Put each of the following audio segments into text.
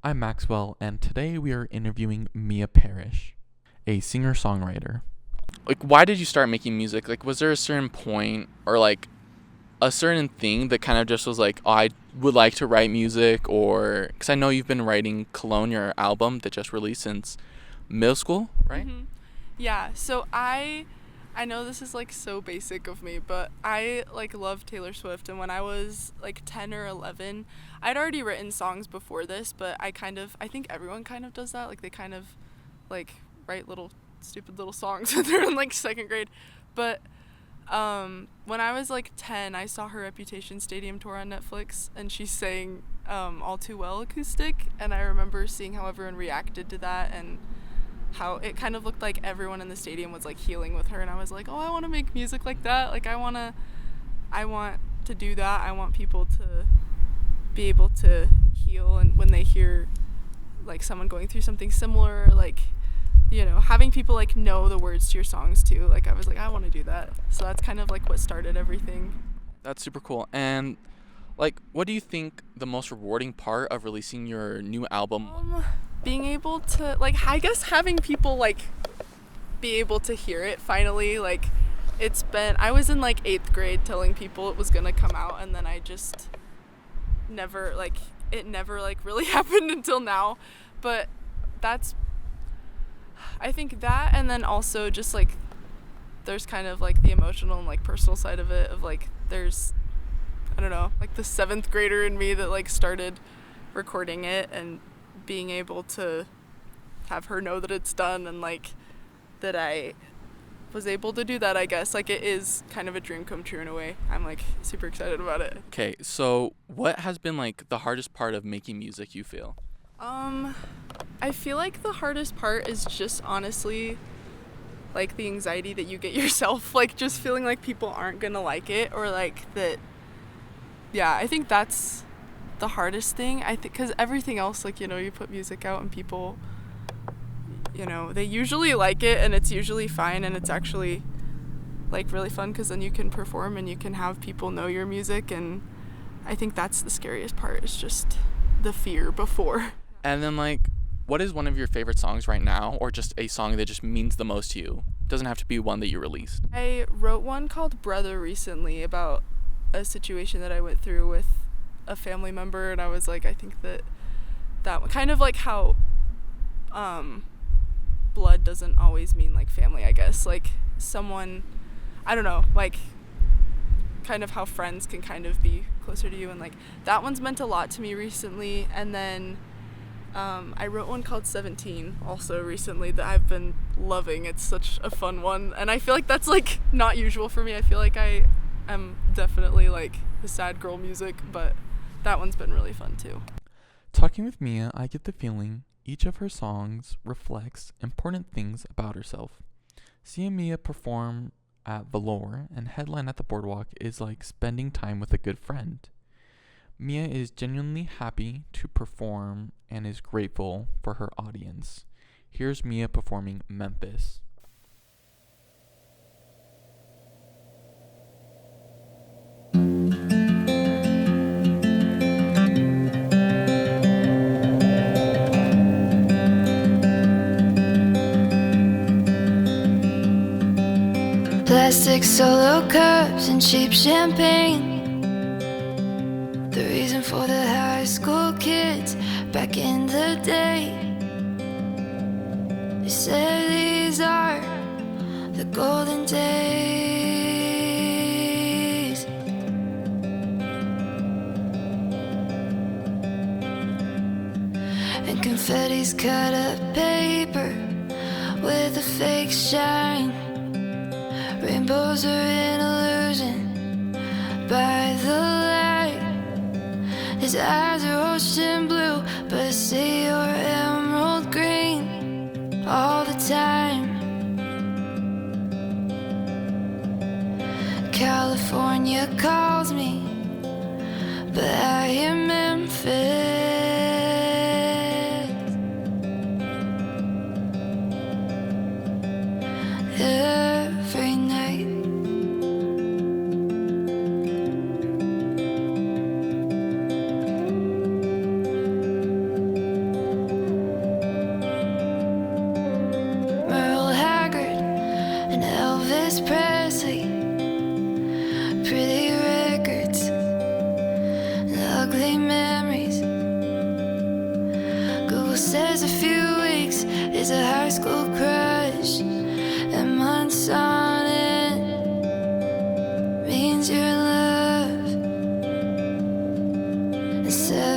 I'm Maxwell, and today we are interviewing Mia Parrish, a singer-songwriter. Like, why did you start making music? Like, was there a certain point or like a certain thing that kind of just was like, oh, I would like to write music? Or because I know you've been writing Cologne, your album that just released, since middle school, right? Yeah, so I know this is like so basic of me, but I like love Taylor Swift, and when I was like 10 or 11, I'd already written songs before this, but I think everyone kind of does that, like they kind of like write little stupid little songs when they're in like second grade. But when I was like 10, I saw her Reputation Stadium tour on Netflix, and she sang All Too Well acoustic, and I remember seeing how everyone reacted to that and how it kind of looked like everyone in the stadium was like healing with her, and I was like, oh, I want to make music like that. Like I want to do that. I want people to be able to heal, and when they hear like someone going through something similar, like, you know, having people like know the words to your songs too. Like I was like, I want to do that. So that's kind of like what started everything. That's super cool. And like, what do you think the most rewarding part of releasing your new album? Being able to, like, I guess having people like be able to hear it finally. Like I was in like 8th grade telling people it was gonna come out, and then I just never like really happened until now. But I think that, and then also just like there's kind of like the emotional and like personal side of it, of like there's, I don't know, like the 7th grader in me that like started recording it and being able to have her know that it's done, and like that I was able to do that. I guess like it is kind of a dream come true in a way. I'm like super excited about it. Okay, so what has been like the hardest part of making music, you feel? I feel like the hardest part is just honestly like the anxiety that you get yourself, like just feeling like people aren't gonna like it, or like that. Yeah, I think that's the hardest thing. I think because everything else, like, you know, you put music out and people, you know, they usually like it, and it's usually fine, and it's actually like really fun because then you can perform and you can have people know your music. And I think that's the scariest part, is just the fear before. And then like, what is one of your favorite songs right now, or just a song that just means the most to you? Doesn't have to be one that you released. I wrote one called Brother recently about a situation that I went through with a family member, and I was like, I think that one, kind of like how blood doesn't always mean like family, I guess, like someone, I don't know, like kind of how friends can kind of be closer to you, and like that one's meant a lot to me recently. And then I wrote one called 17 also recently that I've been loving. It's such a fun one, and I feel like that's like not usual for me. I feel like I am definitely like the sad girl music, but that one's been really fun too. Talking with Mia, I get the feeling each of her songs reflects important things about herself. Seeing Mia perform at Valor and headline at the Boardwalk is like spending time with a good friend. Mia is genuinely happy to perform and is grateful for her audience. Here's Mia performing Memphis. Plastic solo cups and cheap champagne. The reason for the high school kids back in the day. They said these are the golden days. And confetti's cut up paper with a fake shine. Rainbows are an illusion by the light. His eyes are ocean blue, but I see you're emerald green all the time. California calls me, but I hear Memphis. Every night.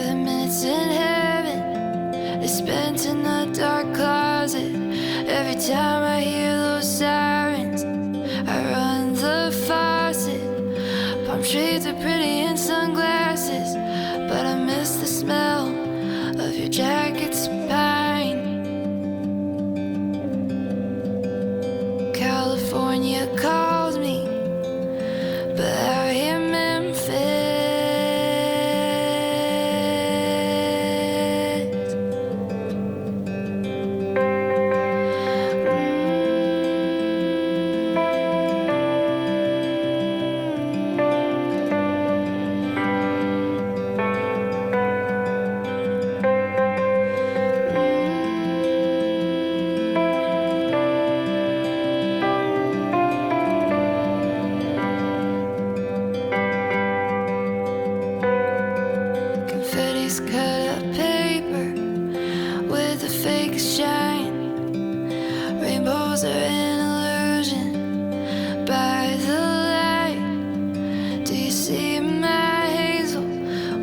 the minutes in heaven is spent in the dark closet. Every time I hear those sirens, I run the faucet. Palm trees are pretty in sunglasses, but I miss the smell of your jacket's pine. California calls me, but I hear Memphis. Confetti's cut up paper with a fake shine. Rainbows are an illusion by the light. Do you see my Hazel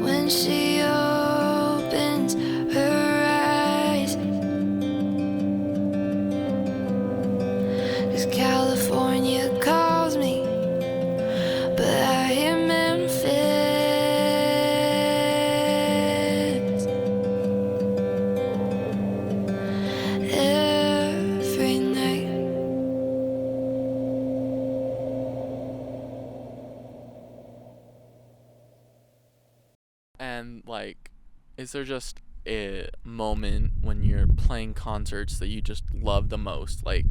when she opens her eyes? 'Cause California calls me, but I hear Memphis. Every night. And like, is there just a moment when you're playing concerts that you just love the most? Like,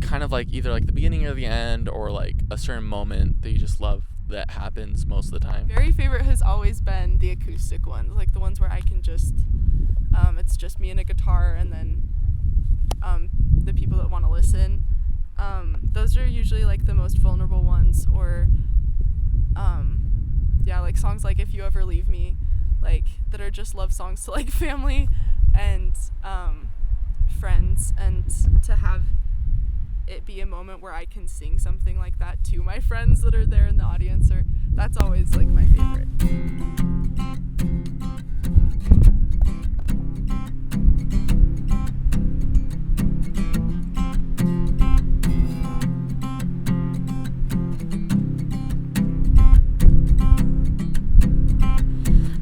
kind of like either like the beginning or the end, or like a certain moment that you just love that happens most of the time? Very favorite has always been the acoustic ones, like the ones where I can just, it's just me and a guitar, and then the people that want to listen. Those are usually like the most vulnerable ones, or yeah, like songs like If You Ever Leave Me, like that are just love songs to like family and friends, and to have it be a moment where I can sing something like that to my friends that are there in the audience, or that's always like my favorite.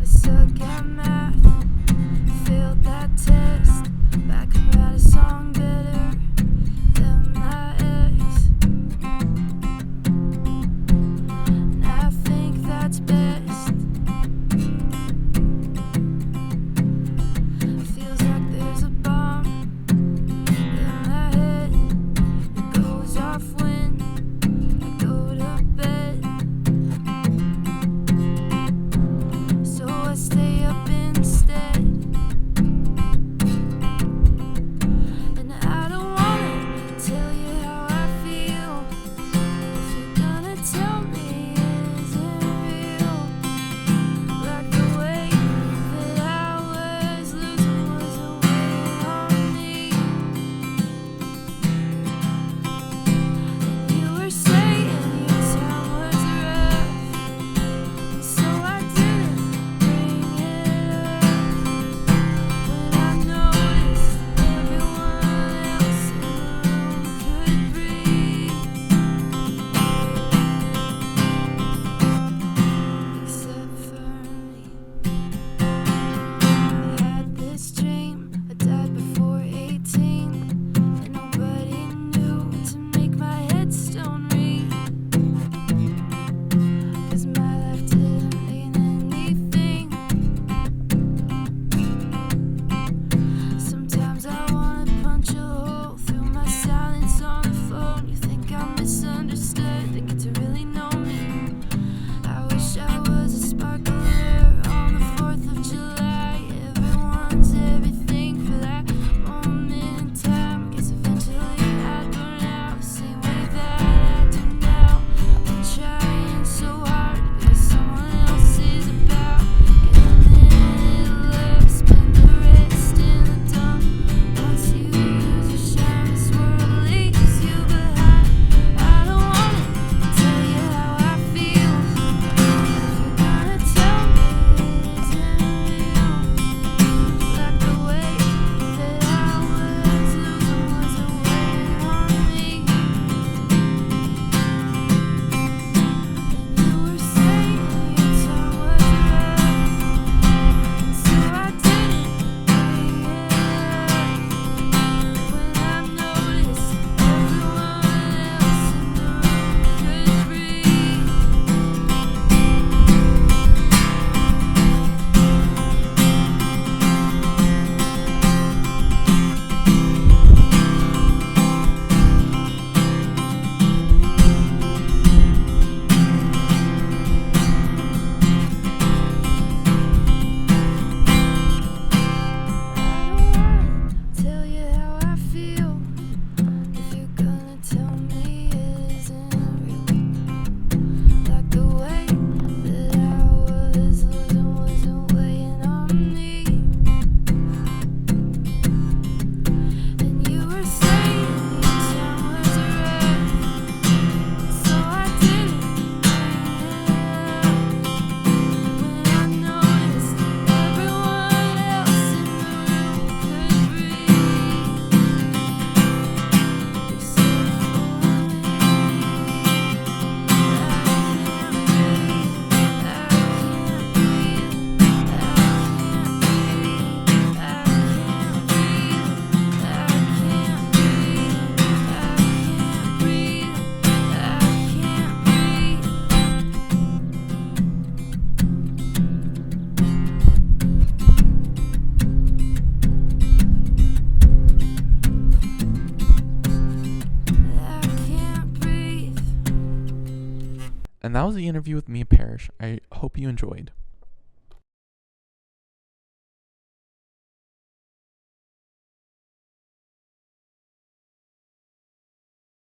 I suck at math, failed that test. Back and write a song better than my ex. And I think that's best. And that was the interview with Mia Parrish. I hope you enjoyed.